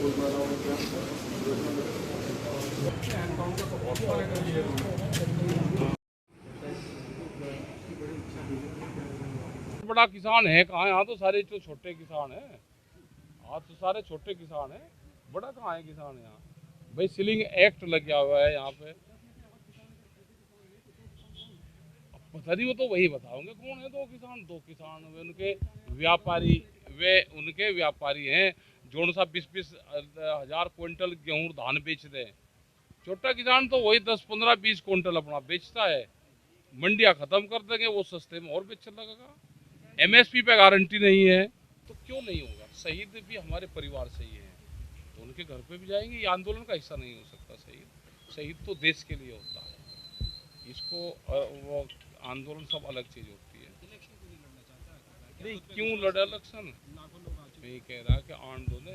बड़ा किसान है कहाँ? यहाँ तो सारे जो छोटे किसान हैं, आज तो सारे छोटे किसान हैं, बड़ा कहाँ है किसान यहाँ? भाई सीलिंग एक्ट लग गया हुआ है यहाँ पे, पता नहीं, वो तो वही बताओगे कौन है। दो किसान वे उनके व्यापारी हैं जो सा 20-20 हजार क्विंटल गेहूं धान बेचते हैं। छोटा किसान तो वही 10-15-20 क्विंटल अपना बेचता है, मंडियां खत्म कर देंगे, वो सस्ते में और बेचने लगेगा। एमएसपी पे गारंटी नहीं है तो क्यों नहीं होगा? शहीद भी हमारे परिवार से ही है, तो उनके घर पे भी जाएंगे। ये आंदोलन का हिस्सा नहीं हो सकता। शहीद तो देश के लिए होता है, इसको वो आंदोलन सब अलग चीज होती है। नहीं, क्यों लड़े इलेक्शन? मैं कह रहा कि आंदोलन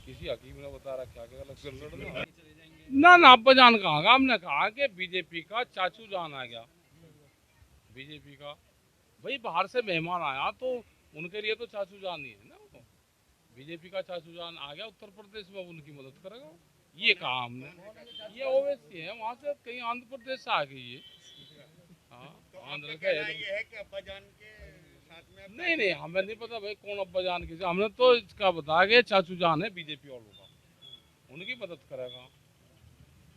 किसी हकीम ने बता रखा क्या इलेक्शन लड़ना ना अब्बा जान कहाँ का। हमने कहा कि बीजेपी का चाचू जान आ गया। बीजेपी का भाई बाहर से मेहमान आया तो उनके लिए तो चाचू जान ही है ना। वो बीजेपी का चाचू जान आ गया उत्तर प्रदेश में, उनकी मदद करेगा। ये कहा हमने, ये ओवैसी है वहाँ से कहीं आंध्र प्रदेश से आ गई है। हाँ, आंध्र का है कि अब्बा जान के साथ में। नहीं, हमें नहीं पता भाई कौन अब्बा जान के। हमने तो इसका बताया कि चाचू जान है बीजेपी वालों का, उनकी मदद करेगा।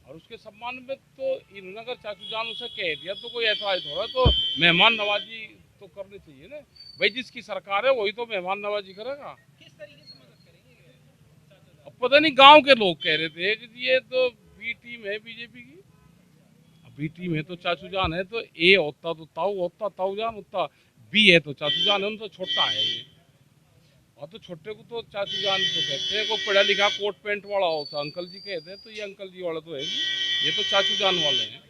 और उसके सम्मान में तो इन्होंने अगर चाचू जान उसे कह दिया तो कोई ऐतराज थोड़ा, तो मेहमान नवाजी तो करनी चाहिए ना भाई। जिसकी सरकार है वही तो मेहमान नवाजी करेगा। किस तरीके से मदद करेंगे? अब पता नहीं, गांव के लोग कह रहे थे कि ये तो बी टीम है बीजेपी की। बी टीम है तो चाचू जान है, तो ए होता तो ताऊ होता, ताऊ जान होता। बी है तो चाचू जान है, तो छोटा है ये। और तो छोटे को तो चाचू जान तो कहते हैं। कोई पढ़ा लिखा कोट पैंट वाला होता अंकल जी कहते हैं, तो ये अंकल जी वाला तो है, ये तो चाचू जान वाले हैं।